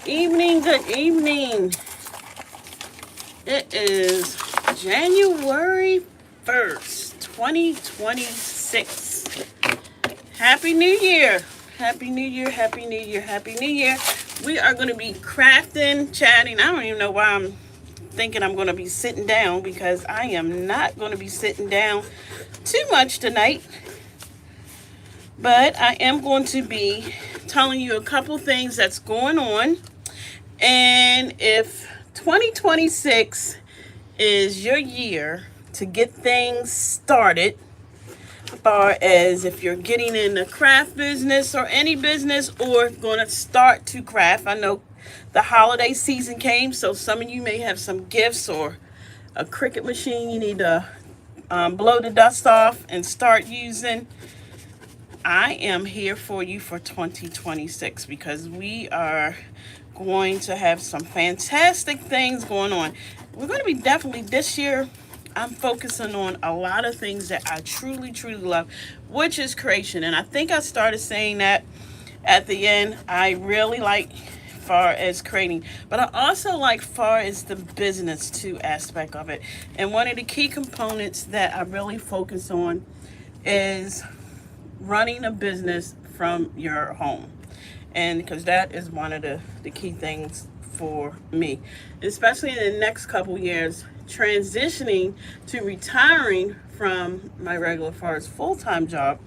Good evening. It is January 1st, 2026. Happy New Year. Happy New Year, Happy New Year, Happy New Year. We are going to be crafting, chatting. I don't even know why I'm thinking I'm going to be sitting down because I am not going to be sitting down too much tonight. But I am going to be telling you a couple things that's going on. And if 2026 is your year to get things started, as far as if you're getting in the craft business or any business or going to start to craft, I know the holiday season came, so some of you may have some gifts or a Cricut machine you need to blow the dust off and start using. I am here for you for 2026 because we are going to have some fantastic things going on. We're going to be definitely this year. I'm focusing on a lot of things that I truly love, which is creation. And I think I started saying that at the end. I really like far as creating, but I also like far as the business too aspect of it. And one of the key components that I really focus on is running a business from your home. And because that is one of the key things for me, especially in the next couple years, transitioning to retiring from my regular far as full-time job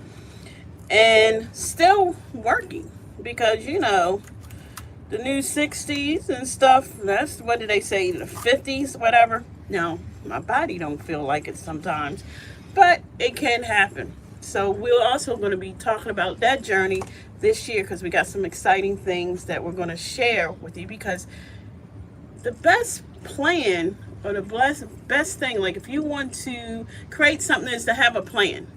and still working, because the new 60s and stuff, that's, what did they say, the 50s, whatever. No, my body don't feel like it sometimes, but it can happen. So we're also going to be talking about that journey this year because we got some exciting things that we're going to share with you. Because the best plan or the best thing, like if you want to create something, is to have a plan.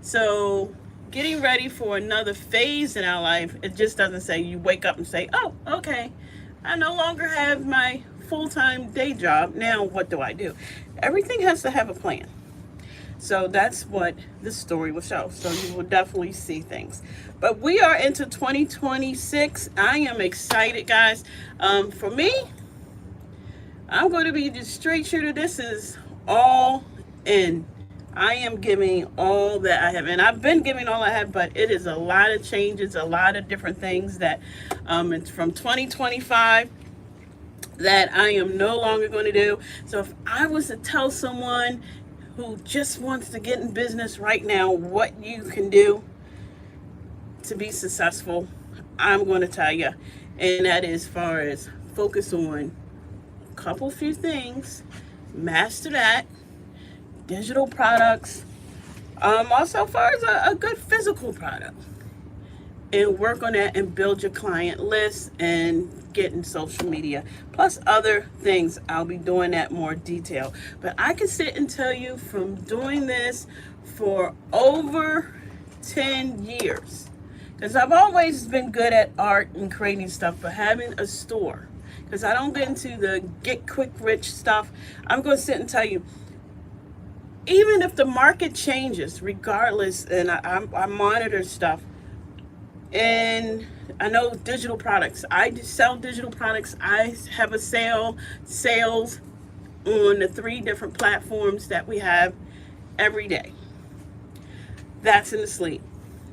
So getting ready for another phase in our life, it just doesn't say you wake up and say, oh, okay, I no longer have my full-time day job. Now what do I do? Everything has to have a plan. So that's what this story will show. So you will definitely see things. But we are into 2026. I am excited, guys. For me, I'm going to be the straight shooter. This is all in. I am giving all that I have. And I've been giving all I have, but it is a lot of changes, a lot of different things that it's from 2025 that I am no longer going to do. So if I was to tell someone who just wants to get in business right now what you can do to be successful, I'm going to tell you. And that is, as far as focus on a couple few things, master that, digital products, also as far as a good physical product, and work on that and build your client list and get in social media, plus other things. I'll be doing that more detail. But I can sit and tell you, from doing this for over 10 years, because I've always been good at art and creating stuff, but having a store, because I don't get into the get quick rich stuff, I'm going to sit and tell you, even if the market changes, regardless, and I monitor stuff. And I know digital products. I sell digital products. I have sales on the 3 different platforms that we have every day. That's in the sleep.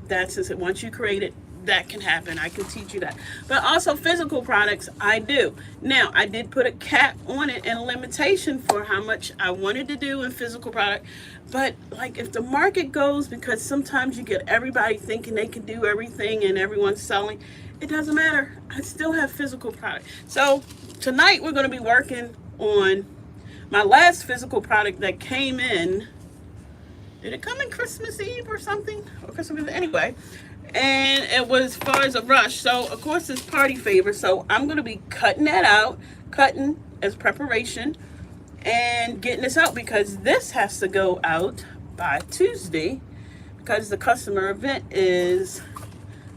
That's just it. Once you create it, that can happen. I can teach you that. But also physical products, I do. Now, I did put a cap on it and a limitation for how much I wanted to do in physical product. But like, if the market goes, because sometimes you get everybody thinking they can do everything and everyone's selling, it doesn't matter. I still have physical product. So tonight we're going to be working on my last physical product that came in. Did it come in Christmas Eve or something? Or Christmas Eve? Anyway. And it was, as far as a rush. So of course it's party favor. So I'm going to be cutting that out, cutting as preparation, and getting this out, because this has to go out by Tuesday, because the customer event is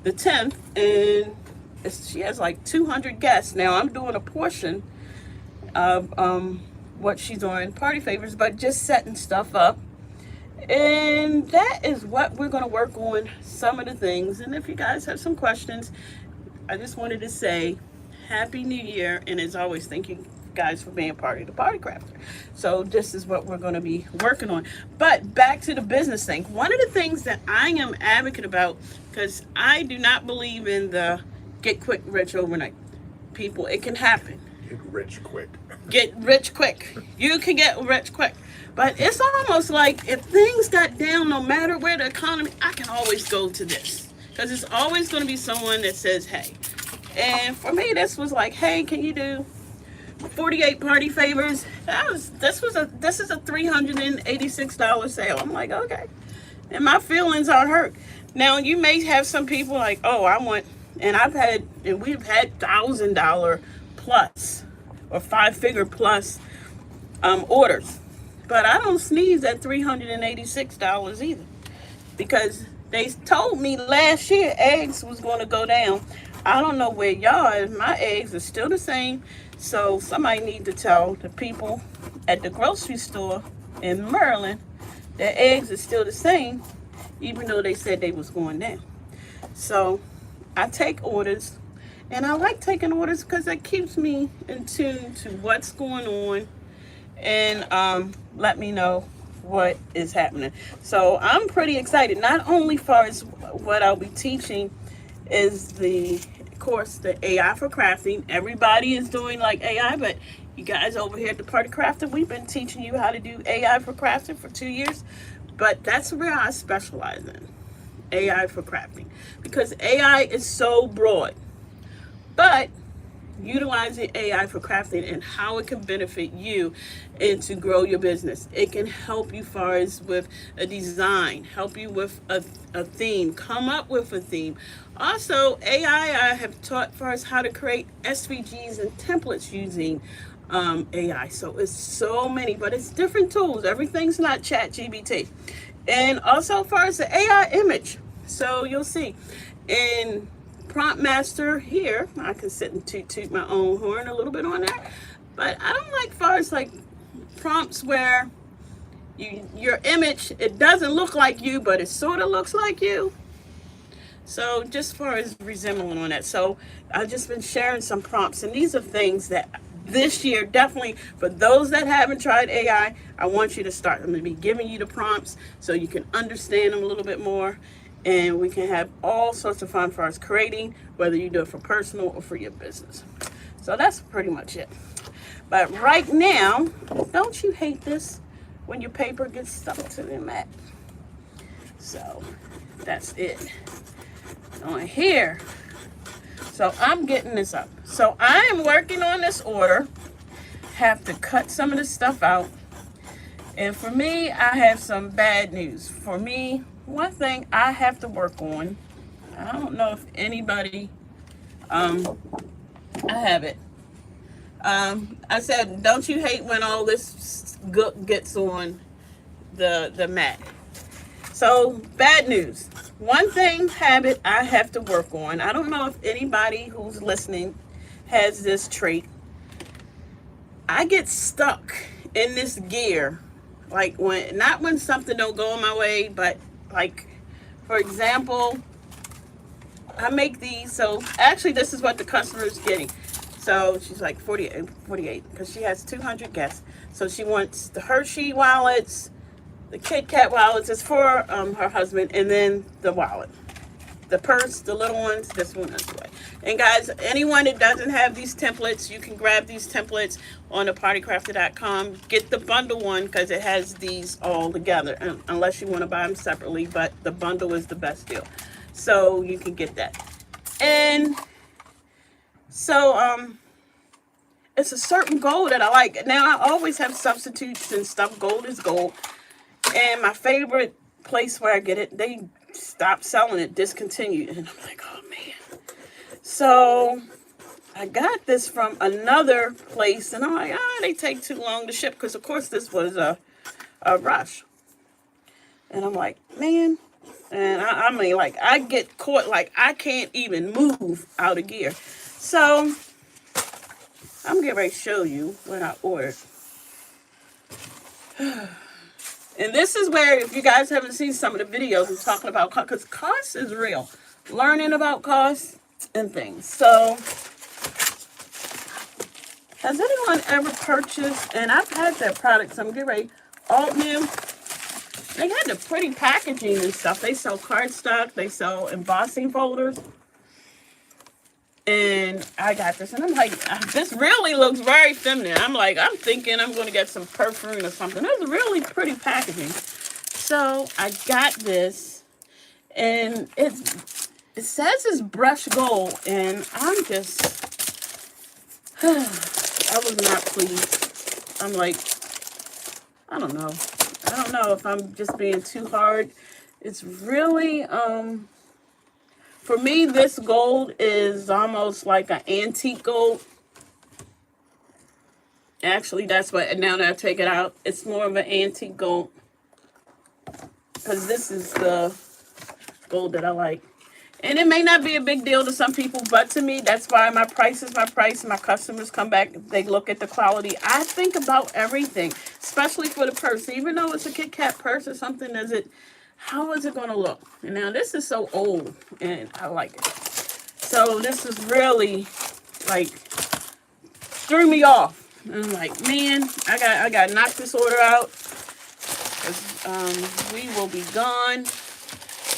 the 10th, and she has like 200 guests. Now I'm doing a portion of what she's doing, party favors, but just setting stuff up. And that is what we're going to work on, some of the things. And if you guys have some questions, I just wanted to say Happy New Year. And as always, thank you guys for being part of the Party Crafter. So this is what we're going to be working on. But back to the business thing. One of the things that I am advocate about, because I do not believe in the get quick rich overnight. People, it can happen. Get rich quick. Get rich quick. You can get rich quick. But it's almost like if things got down, no matter where the economy, I can always go to this. Because it's always going to be someone that says, hey. And for me, this was like, hey, can you do 48 party favors? This is a $386 sale. I'm like, okay. And my feelings are hurt. Now, you may have some people like, oh, I want, and we've had $1,000 plus or 5-figure plus orders. But I don't sneeze at $386 either, because they told me last year eggs was going to go down. I don't know where y'all are. My eggs are still the same. So somebody need to tell the people at the grocery store in Maryland that eggs are still the same, even though they said they was going down. So I take orders, and I like taking orders because it keeps me in tune to what's going on, and let me know what is happening. So I'm pretty excited. Not only far as what I'll be teaching is the course, the AI for crafting. Everybody is doing like AI, but you guys over here at the Party Crafter, we've been teaching you how to do AI for crafting for 2 years. But that's where I specialize in, AI for crafting, because AI is so broad. But utilizing AI for crafting and how it can benefit you and to grow your business. It can help you far as with a design, help you with a theme, come up with a theme. Also, AI, I have taught far as how to create SVGs and templates using AI. So it's so many, but it's different tools. Everything's not ChatGPT. And also far as the AI image. So you'll see in Prompt Master here, I can sit and toot my own horn a little bit on that, but I don't like far as like prompts where your image, it doesn't look like you, but it sort of looks like you. So just far as resembling on that. So I've just been sharing some prompts, and these are things that this year, definitely for those that haven't tried AI, I want you to start. I'm going to be giving you the prompts so you can understand them a little bit more. And we can have all sorts of fun for us creating, whether you do it for personal or for your business. So that's pretty much it. But right now, don't you hate this when your paper gets stuck to the mat? So that's it. On here. So I'm getting this up. So I am working on this order. Have to cut some of this stuff out. And for me, I have some bad news. For me, one thing I have to work on, I don't know if anybody, I have it. I said, don't you hate when all this gets on the mat? So, bad news. One habit I have to work on. I don't know if anybody who's listening has this trait. I get stuck in this gear. Like not when something don't go my way, but like, for example, I make these. So actually, this is what the customer is getting. So she's like 48, because she has 200 guests. So she wants the Hershey wallets, the Kit Kat wallets. It's for her husband, and then the wallet, the purse, the little ones. This one is away. And guys, anyone that doesn't have these templates, you can grab these templates on thepartycrafter.com. Get the bundle one because it has these all together, unless you want to buy them separately. But the bundle is the best deal, so you can get that. And so it's a certain gold that I like. Now I always have substitutes and stuff. Gold is gold. And my favorite place where I get it, they stopped selling it, discontinued. And I'm like, oh man. So I got this from another place, and I'm like, they take too long to ship, because of course this was a rush. And I'm like, man. And I mean, like, I get caught, like, I can't even move out of gear. So I'm getting ready to show you what I ordered. And this is where, if you guys haven't seen some of the videos, I'm talking about cost, because cost is real. Learning about cost and things. So Has anyone ever purchased, and I've had that product, so I'm getting ready, Altman. They had the pretty packaging and stuff. They sell cardstock, they sell embossing folders. And I got this, and I'm like, this really looks very feminine. I'm thinking I'm going to get some perfume or something. It's really pretty packaging. So I got this, and it says it's brushed gold, and I'm just, I was not pleased. I'm like, I don't know. I don't know if I'm just being too hard. It's really, for me, this gold is almost like an antique gold. Actually, that's what, now that I take it out, it's more of an antique gold. Because this is the gold that I like. And it may not be a big deal to some people, but to me, that's why my price is my price. My customers come back, they look at the quality. I think about everything, especially for the purse. Even though it's a Kit Kat purse or something, how is it going to look? And now, this is so old, and I like it. So this is really, like, threw me off. And I'm like, man, I got to knock this order out. We will be gone.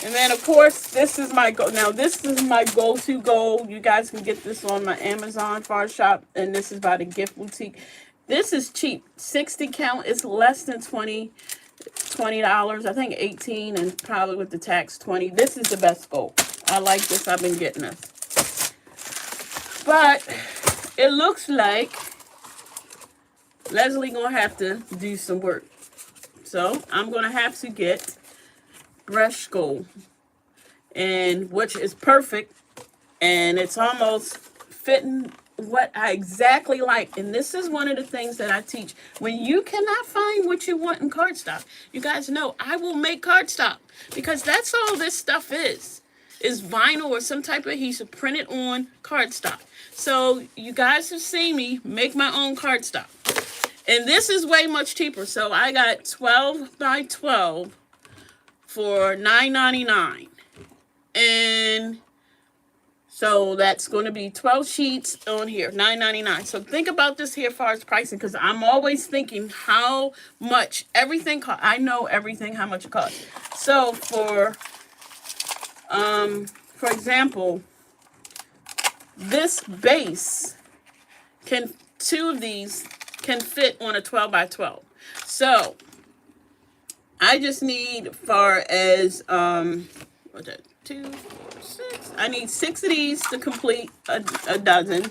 And then, of course, this is my go-to gold. You guys can get this on my Amazon Far Shop. And this is by the Gift Boutique. This is cheap. 60 count. It's less than $20. I think 18, and probably with the tax 20. This is the best gold. I like this. I've been getting this. But it looks like Leslie gonna have to do some work. So I'm gonna have to get brushed gold, and which is perfect, and it's almost fitting what I exactly like. And this is one of the things that I teach. When you cannot find what you want in cardstock, you guys know I will make cardstock, because that's all this stuff is vinyl or some type of adhesive printed on cardstock. So you guys have seen me make my own cardstock, and this is way much cheaper. So I got 12 by 12 for $9.99, and so that's going to be 12 sheets on here, $9.99. So think about this here as far as pricing, because I'm always thinking how much everything costs. I know everything, how much it costs. So for example, this base two of these can fit on a 12 by 12. So I just need, far as what's that? 2, 4, 6. I need 6 of these to complete a dozen.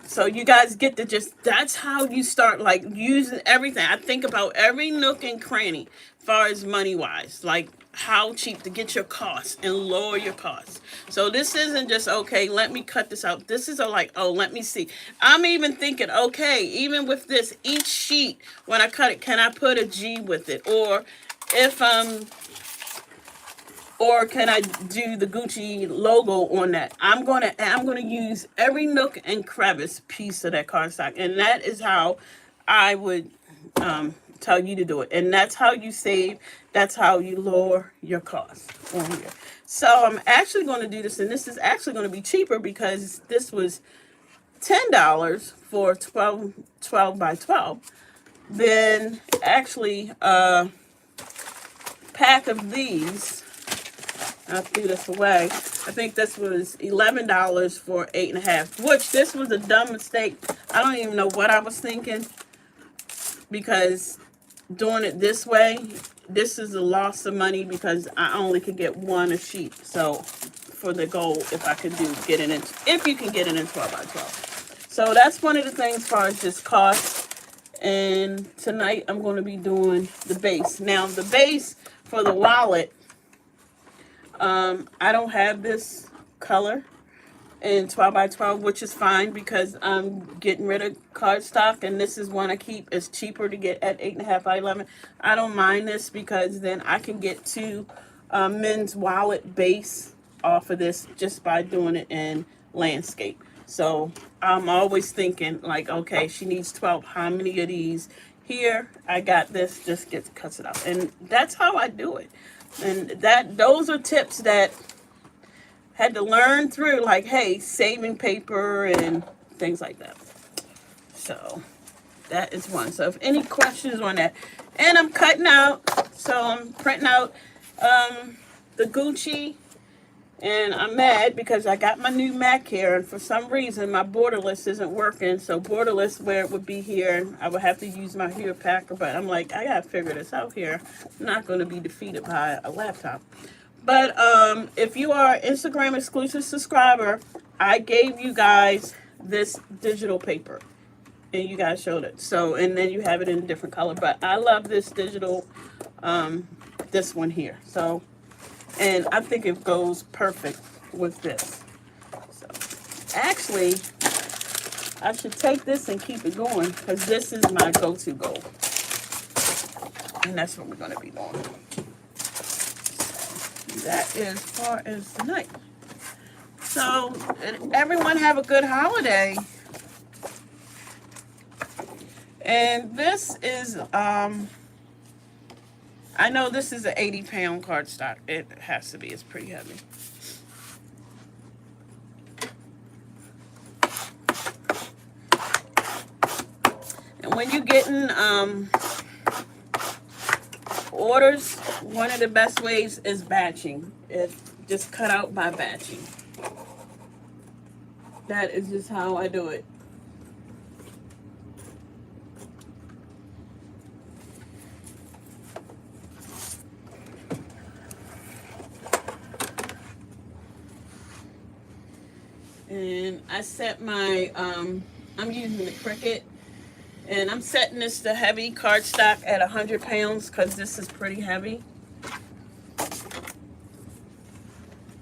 So you guys get to just, that's how you start, like, using everything. I think about every nook and cranny as far as money-wise, like how cheap to get your costs and lower your costs. So this isn't just, okay, let me cut this out. This is like, oh, let me see. I'm even thinking, okay, even with this, each sheet, when I cut it, can I put a G with it? Or if or can I do the Gucci logo on that? I'm gonna use every nook and crevice piece of that cardstock, and that is how I would tell you to do it. And that's how you save. That's how you lower your costs on here. So I'm actually going to do this, and this is actually going to be cheaper, because this was $10 for 12 by 12. Then actually a pack of these, I threw this away. I think this was $11 for 8.5, which this was a dumb mistake. I don't even know what I was thinking, because doing it this way, this is a loss of money, because I only could get one a sheet. So for the gold, if I could get it in, if you can get it in 12 by 12. So that's one of the things as far as just cost. And tonight I'm going to be doing the base. Now the base for the wallet, I don't have this color in 12 by 12, which is fine, because I'm getting rid of cardstock, and this is one I keep. It's cheaper to get at 8.5 by 11. I don't mind this, because then I can get 2 men's wallet base off of this just by doing it in landscape. So I'm always thinking, like, okay, she needs 12. How many of these? Here, I got this. Just cuts it out, and that's how I do it. And those are tips that had to learn through, like, hey, saving paper and things like that. So that is one. So if any questions on that, and I'm cutting out, so I'm printing out the Gucci, and I'm mad because I got my new Mac here, and for some reason my borderless isn't working. So borderless where it would be here, I would have to use my Hewlett Packard, but I'm like, I gotta figure this out here. I'm not going to be defeated by a laptop. But if you are an Instagram exclusive subscriber, I gave you guys this digital paper, and you guys showed it. So, and then you have it in a different color. But I love this digital, this one here. So, and I think it goes perfect with this. So, actually, I should take this and keep it going because this is my go-to goal. And that's what we're going to be doing. So, that is as far as tonight. So, everyone have a good holiday. And this is, I know this is an 80-pound cardstock. It has to be. It's pretty heavy. And when you're getting orders, one of the best ways is batching. It's just cut out by batching. That is just how I do it. And I set my, I'm using the Cricut, and I'm setting this to heavy cardstock at 100 pounds because this is pretty heavy.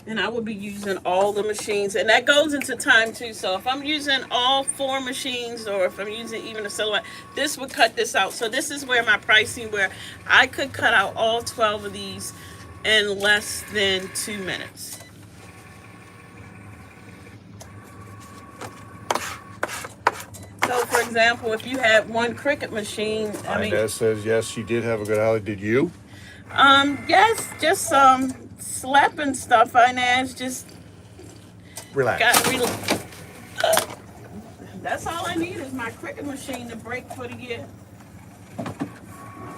And I will be using all the machines, and that goes into time too. So if I'm using all 4 machines, or if I'm using even a silhouette, this would cut this out. So this is where my pricing, where I could cut out all 12 of these in less than 2 minutes. So, for example, if you had one Cricut machine, I mean, Inez says yes, she did have a good holiday. Did you? Yes, just slapping stuff. Inez just Relax. That's all I need is my Cricut machine to break for the year.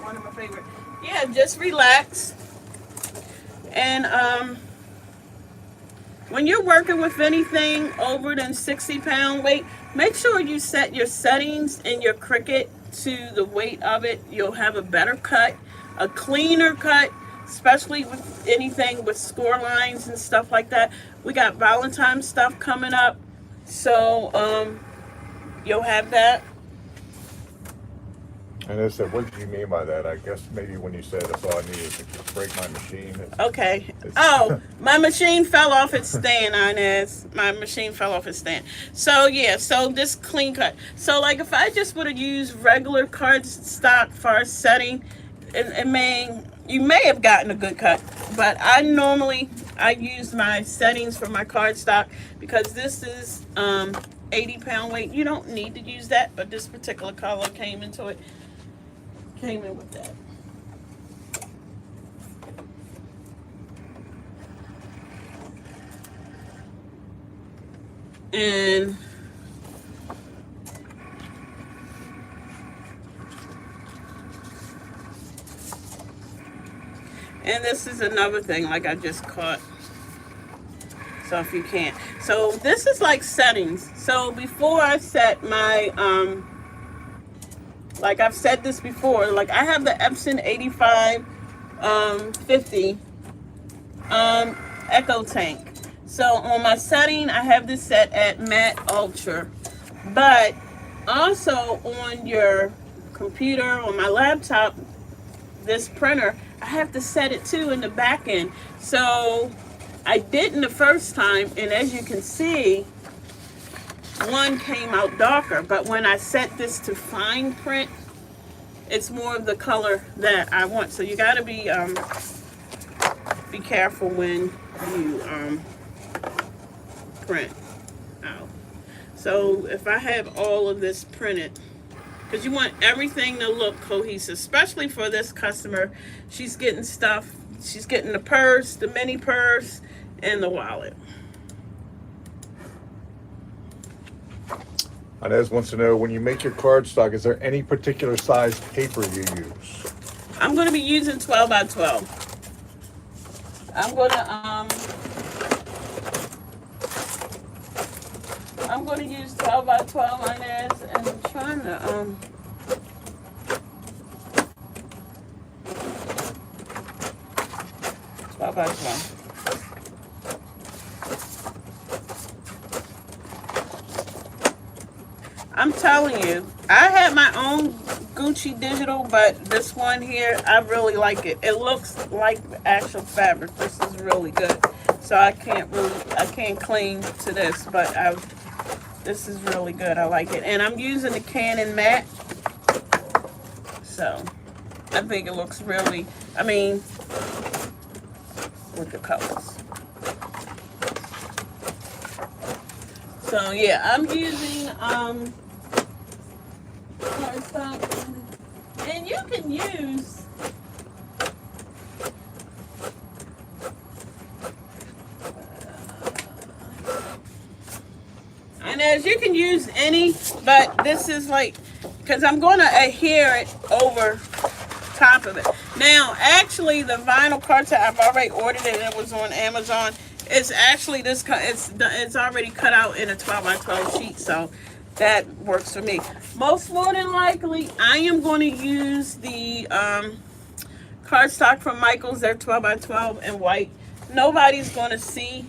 One of my favorite. Yeah, just relax. And when you're working with anything over than 60-pound weight, make sure you set your settings in your Cricut to the weight of it. You'll have a better cut, a cleaner cut, especially with anything with score lines and stuff like that. We got Valentine's stuff coming up, so you'll have that. Inez said, what did you mean by that? I guess maybe when you said that's all I need is to break my machine. Okay. Oh, my machine fell off its stand, Inez. My machine fell off its stand. So, yeah, so this clean cut. So, like, if I just would have used regular cardstock for a setting, you may have gotten a good cut. But I use my settings for my cardstock because this is 80-pound weight. You don't need to use that, but this particular color came in with that. And this is another thing, like I just caught. So if you can't. So this is like settings. So before I set my, like I've said this before, like I have the Epson 8550 Echo Tank. So on my setting, I have this set at Matte Ultra. But also on your computer, on my laptop, this printer, I have to set it too in the back end. So I didn't the first time, and as you can see, one came out darker, but when I set this to fine print, it's more of the color that I want. So you got to be careful when you print out. So if I have all of this printed, because you want everything to look cohesive, especially for this customer. She's getting stuff. She's getting the purse, the mini purse, and the wallet. Inez wants to know, when you make your cardstock, is there any particular size paper you use? I'm going to be using 12 by 12. I'm going to use 12 by 12 on this, and I'm trying to 12 by 12. I'm telling you, I had my own Gucci digital, but this one here, I really like it. It looks like actual fabric. This is really good. So I can't cling to this, but this is really good. I like it. And I'm using the Canon matte. So I think it looks really, with the colors. So yeah, I'm using cardstock, and you can use you can use any, but this is like, because I'm going to adhere it over top of it. Now, actually, the vinyl cardstock, I've already ordered it. It was on Amazon. It's actually this. It's already cut out in a 12 by 12 sheet, so that works for me. Most more than likely, I am going to use the cardstock from Michaels. They're 12 by 12 in white. Nobody's going to see.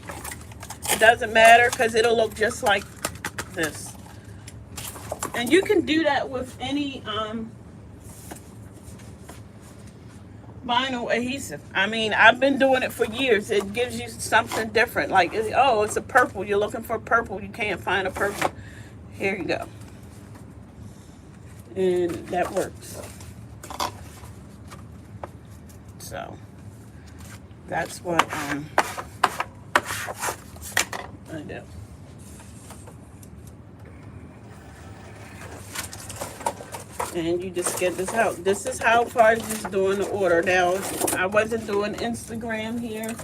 It doesn't matter because it'll look just like this. And you can do that with any vinyl adhesive. I've been doing it for years. It gives you something different. Like, oh, it's a purple. You're looking for purple. You can't find a purple. Here you go. And that works. So that's what I do. And you just get this out. This is how far as just doing the order. Now, I wasn't doing Instagram here.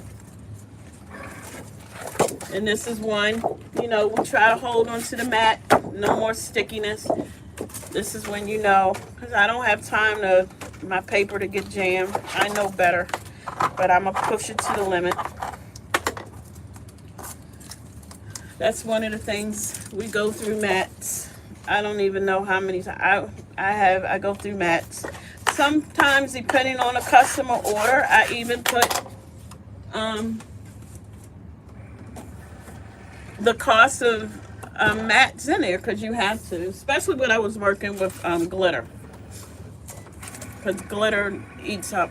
And this is one, we try to hold on to the mat. No more stickiness. This is when because I don't have time my paper to get jammed. I know better. But I'm going to push it to the limit. That's one of the things we go through mats. I don't even know how many times I go through mats. Sometimes, depending on a customer order, I even put the cost of mats in there because you have to, especially when I was working with glitter, because glitter eats up.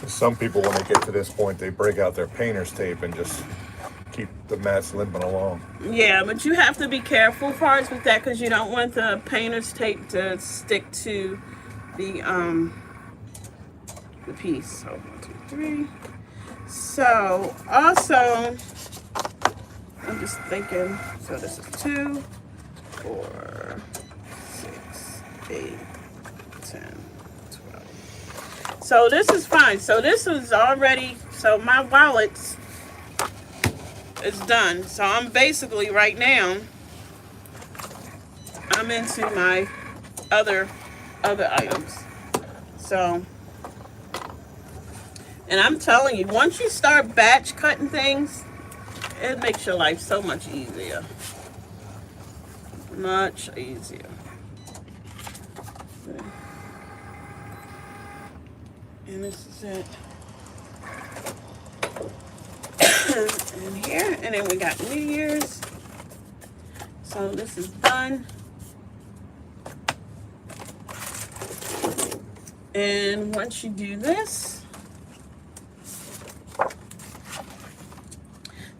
Some people, when they get to this point, they break out their painter's tape and just keep the mats limping along. Yeah, but you have to be careful as far as with that because you don't want the painter's tape to stick to the piece. So 1, 2, 3. So also, I'm just thinking. So this is 2, 4, 6, 8, 10, 12. So this is fine. So this is already. So my wallet's is done. So I'm basically right now I'm into my other items. So, and I'm telling you, once you start batch cutting things, it makes your life so much easier. Much easier. And this is it. In here, and then we got New Year's. So this is done. And once you do this,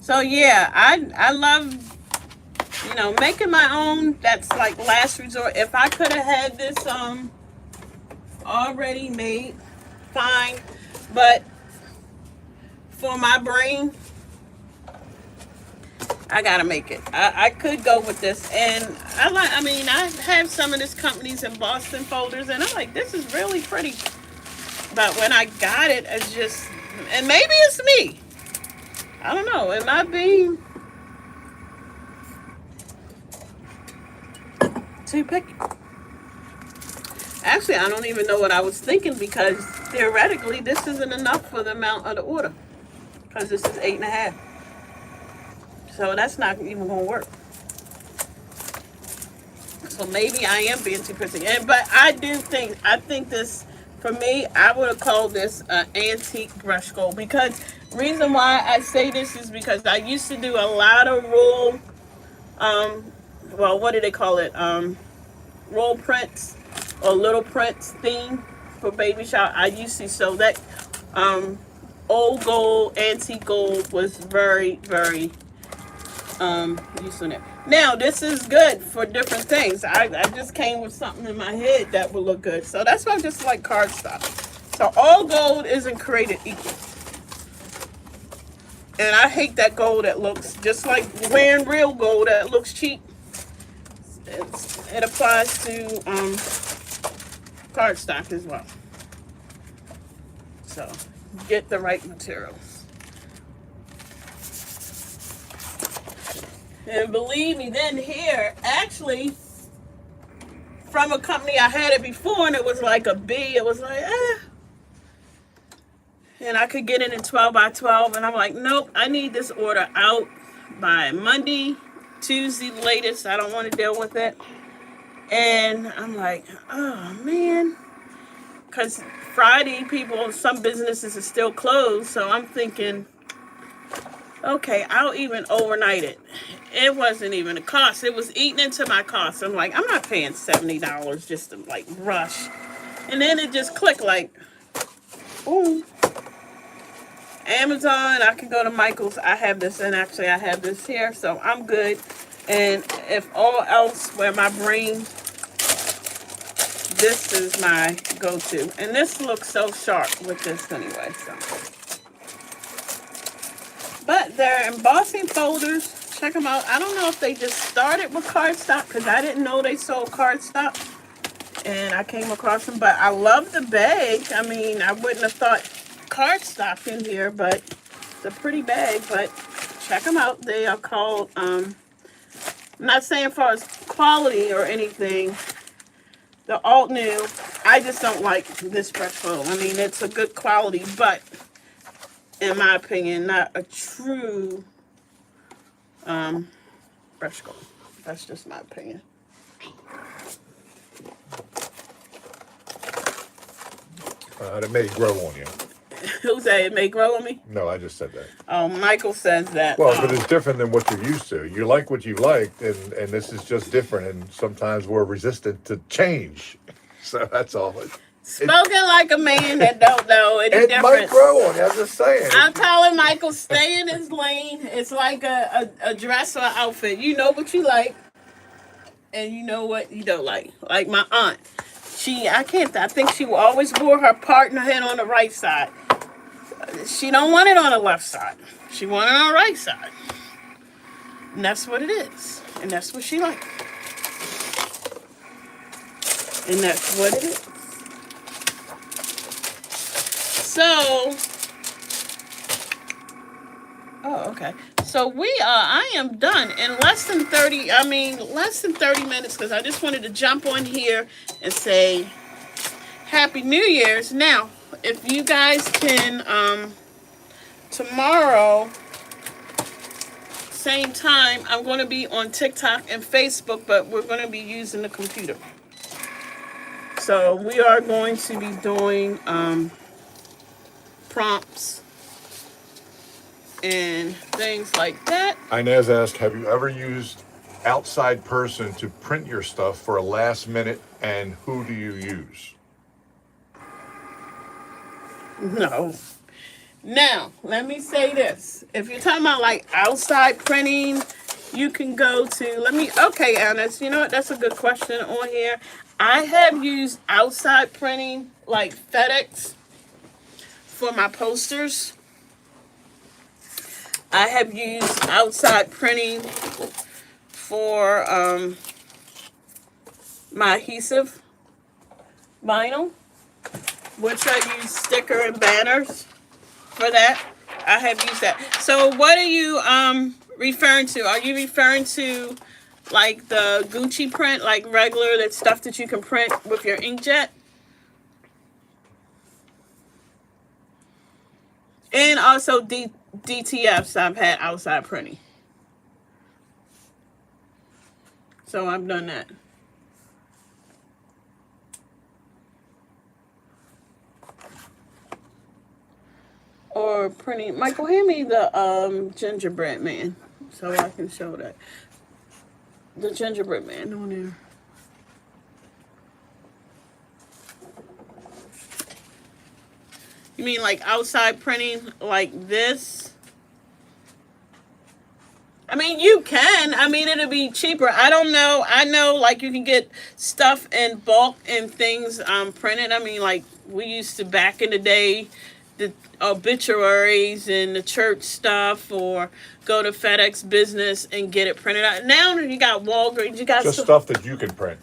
so yeah, I love making my own. That's like last resort. If I could have had this already made, fine, but for my brain, I gotta make it. I could go with this, and I have some of this companies in Boston folders, and I'm like, this is really pretty. But when I got it, it's just, and maybe it's me. I don't know. It might be. too picky. Actually, I don't even know what I was thinking, because theoretically this isn't enough for the amount of the order, because this is 8.5. So that's not even gonna work. So maybe I am being too picky. But I think this, for me, I would have called this an antique brush gold. Because reason why I say this is because I used to do a lot of roll, well, what do they call it? Roll prints or little prints theme for baby shower. I used to, so that old gold, antique gold was very, very useful there. Now, this is good for different things. I just came with something in my head that would look good. So that's why I just like cardstock. So all gold isn't created equal. And I hate that gold that looks just like wearing real gold that looks cheap. It applies to cardstock as well. So get the right materials. And believe me, then here, actually, from a company, I had it before, and it was like a B. It was like, and I could get it in 12 by 12, and I'm like, nope, I need this order out by Monday, Tuesday latest. I don't want to deal with it. And I'm like, oh, man. Because Friday, some businesses are still closed, so I'm thinking, okay, I'll even overnight it. It wasn't even a cost. It was eating into my cost. I'm like, I'm not paying $70 just to like rush. And then it just clicked like, boom. Amazon, I can go to Michael's. I have this, and actually I have this here, so I'm good. And if all else, where my brain, this is my go-to. And this looks so sharp with this anyway, so. But they're embossing folders. Check them out. I don't know if they just started with cardstock, because I didn't know they sold cardstock. And I came across them. But I love the bag. I mean, I wouldn't have thought cardstock in here, but it's a pretty bag. But check them out. They are called, I'm not saying as far as quality or anything, the alt new. I just don't like this brush fold. I mean, it's a good quality, but in my opinion, not a true brush gold. That's just my opinion. It may grow on you. Who said it may grow on me? No, I just said that. Oh, Michael says that. Well, but it's different than what you're used to. You like what you liked, and this is just different, and sometimes we're resistant to change. So that's all. Spoken like a man that don't know any It difference. might grow on you. I'm just saying. I'm telling Michael, stay in his lane. It's like a dress or outfit. You know what you like, and you know what you don't like. Like my aunt. I think she always wore her part in her head on the right side. She don't want it on the left side. She want it on the right side. And that's what it is. And that's what she likes. And that's what it is. So, okay. So I am done in less than 30 minutes, because I just wanted to jump on here and say Happy New Year's. Now, if you guys can, tomorrow, same time, I'm going to be on TikTok and Facebook, but we're going to be using the computer. So we are going to be doing prompts and things like that. Inez asked, have you ever used outside person to print your stuff for a last minute, and who do you use? No. Now, let me say this. If you're talking about like outside printing, you can go to, okay, Anna, you know what? That's a good question on here. I have used outside printing like FedEx for my posters. I have used outside printing for my adhesive vinyl, which I use sticker and banners for that. I have used that. So what are you referring to? Are you referring to like the Gucci print, like regular, that stuff that you can print with your inkjet. And also DTFs I've had outside printing. So I've done that. Or printing. Michael, hand me the gingerbread man so I can show that. The gingerbread man on there. You mean like outside printing like this? I mean, you can. I mean, it'll be cheaper. I don't know. I know, like, you can get stuff in bulk and things printed. I mean, like, we used to back in the day, the obituaries and the church stuff, or go to FedEx Business and get it printed out. Now you got Walgreens. You got Just stuff that you can print.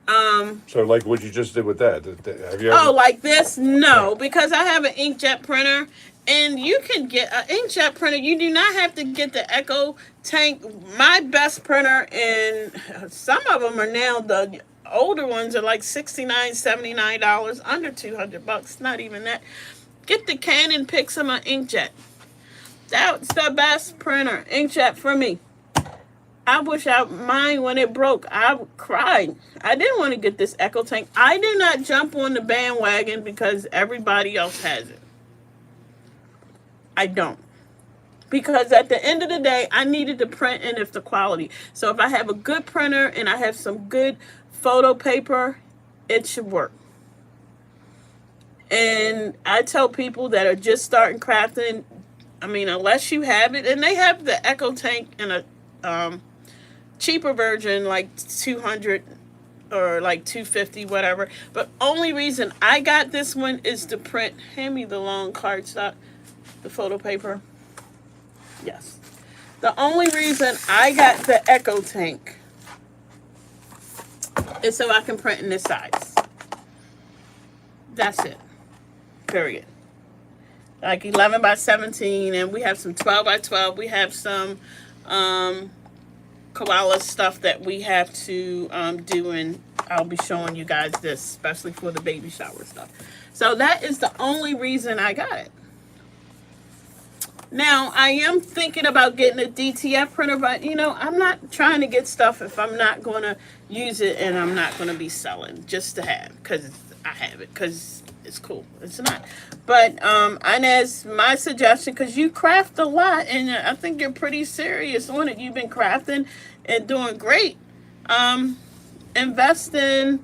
So like what you just did with that. Have you ever? Oh, like this? No, because I have an inkjet printer. And you can get an inkjet printer. You do not have to get the Echo Tank. My best printer, and some of them are now, the older ones are like $69, $79, under $200, not even that. Get the Canon Pixma inkjet. That's the best printer, inkjet for me. I wish mine, when it broke, I cried. I didn't want to get this Echo Tank. I did not jump on the bandwagon because everybody else has it. I don't. Because at the end of the day, I needed to print and if the quality. So if I have a good printer and I have some good photo paper, it should work. And I tell people that are just starting crafting, I mean, unless you have it, and they have the Echo Tank in a cheaper version, like 200 or like 250, whatever. But only reason I got this one is to print. Hand me the long cardstock. The photo paper. Yes. The only reason I got the Echo Tank is so I can print in this size. That's it. Period. Like 11 by 17, and we have some 12 by 12. We have some koala stuff that we have to do, and I'll be showing you guys this, especially for the baby shower stuff. So that is the only reason I got it. Now, I am thinking about getting a DTF printer, but, you know, I'm not trying to get stuff if I'm not going to use it and I'm not going to be selling just to have, because I have it, because it's cool. It's not. But, Inez, my suggestion, because you craft a lot, and I think you're pretty serious on it. You've been crafting and doing great. Invest in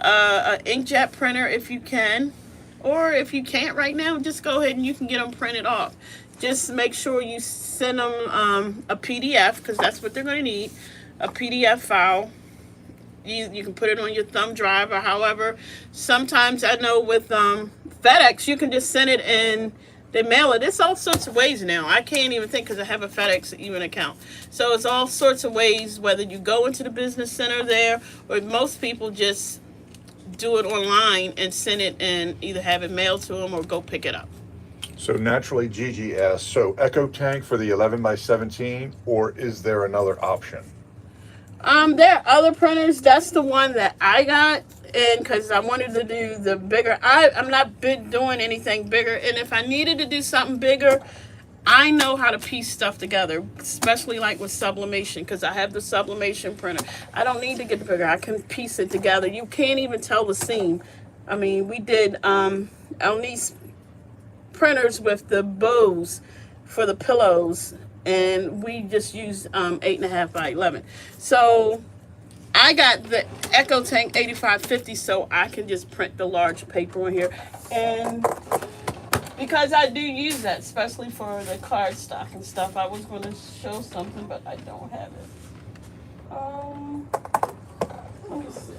an inkjet printer if you can, or if you can't right now, just go ahead and you can get them printed off. Just make sure you send them a PDF, because that's what they're going to need, a PDF file. You can put it on your thumb drive or however. Sometimes I know with FedEx, you can just send it and they mail it. It's all sorts of ways now. I can't even think because I have a FedEx even account. So it's all sorts of ways, whether you go into the business center there, or most people just do it online and send it and either have it mailed to them or go pick it up. So naturally, Gigi asks, so Echo Tank for the 11 by 17, or is there another option? There are other printers. That's the one that I got, and because I wanted to do the bigger. I'm not doing anything bigger, and if I needed to do something bigger, I know how to piece stuff together, especially like with sublimation, because I have the sublimation printer. I don't need to get bigger. I can piece it together. You can't even tell the seam. I mean, we did on these printers with the bows for the pillows, and we just used 8.5 by 11. So I got the Echo Tank 8550 so I can just print the large paper on here, and because I do use that, especially for the cardstock and stuff. I was going to show something, but I don't have it. Let me see.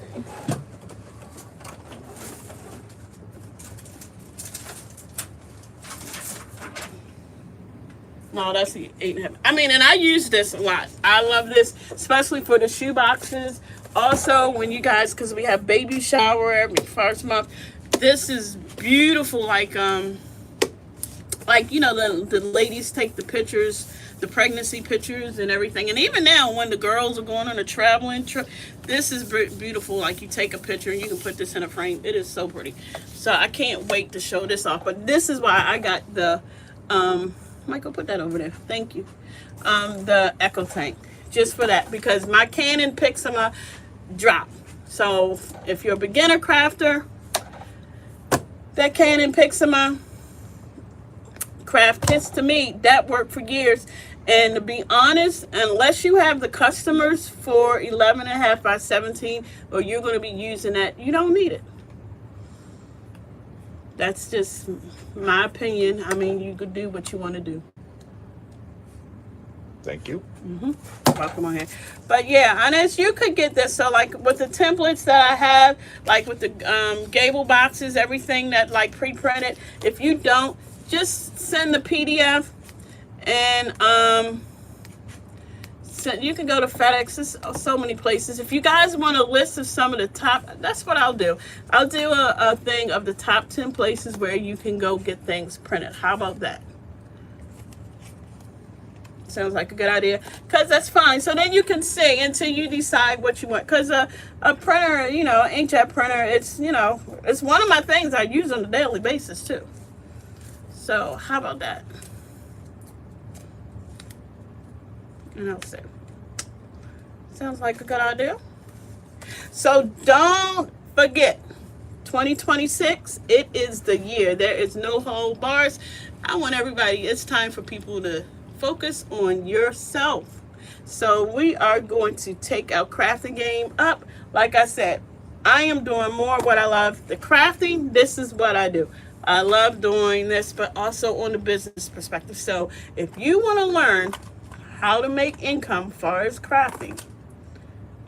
No, that's the 8.5. I mean, and I use this a lot. I love this, especially for the shoe boxes. Also, when you guys, because we have baby shower every first month, this is beautiful. Like you know, the ladies take the pictures the pregnancy pictures and everything. And even now, when the girls are going on a traveling trip, this is beautiful. Like, you take a picture and you can put this in a frame. It is so pretty. So I can't wait to show this off. But this is why I got the, Michael, put that over there. Thank you. The Echo Tank. Just for that. Because my Canon Pixma dropped. So if you're a beginner crafter, that Canon Pixma craft kits, to me, that worked for years. And to be honest, unless you have the customers for 11.5 by 17, or you're going to be using that, you don't need it. That's just my opinion. I mean, you could do what you want to do. Thank you. Welcome on here. But yeah, honest, you could get this. So like with the templates that I have, like with the gable boxes, everything that like pre-printed, if you don't, just send the PDF, and you can go to FedEx. There's so many places. If you guys want a list of some of the top, that's what I'll do. I'll do a thing of the top 10 places where you can go get things printed. How about that? Sounds like a good idea, because that's fine. So then you can see until you decide what you want. Because a printer, you know, inkjet printer, it's, you know, it's one of my things I use on a daily basis too. So how about that? And I'll see. Sounds like a good idea. So don't forget, 2026, it is the year. There is no hold bars. I want everybody, it's time for people to focus on yourself. So we are going to take our crafting game up. Like I said, I am doing more what I love. The crafting, this is what I do. I love doing this, but also on the business perspective. So if you want to learn how to make income as far as crafting,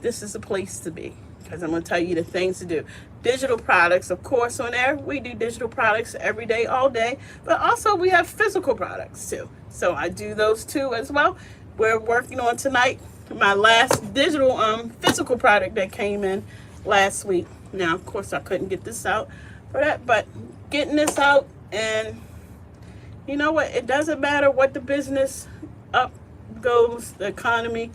this is the place to be, because I'm going to tell you the things to do. Digital products, of course, on there. We do digital products every day, all day, but also we have physical products too. So I do those too as well. We're working on tonight my last digital physical product that came in last week. Now, of course, I couldn't get this out for that, but getting this out, and you know what? It doesn't matter what the business up goes, the economy.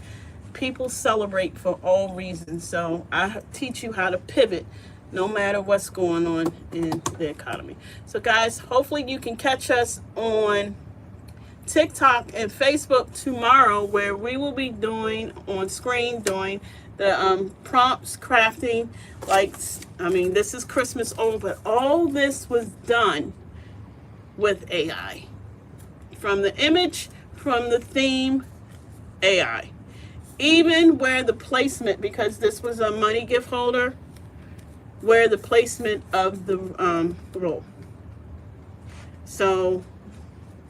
People celebrate for all reasons. So I teach you how to pivot no matter what's going on in the economy. So guys, hopefully you can catch us on TikTok and Facebook tomorrow, where we will be doing on screen, doing the prompts, crafting. Like, I mean, this is Christmas over, but all this was done with AI. From the image, from the theme, AI. Even where the placement, because this was a money gift holder, where the placement of the roll. So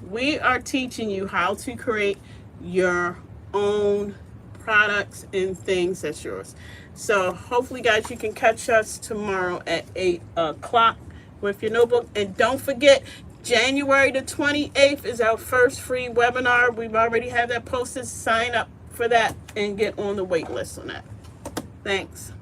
we are teaching you how to create your own products and things that's yours. So hopefully, guys, you can catch us tomorrow at 8 o'clock with your notebook. And don't forget, January the 28th is our first free webinar. We've already had that posted. Sign up for that and get on the wait list on that. Thanks.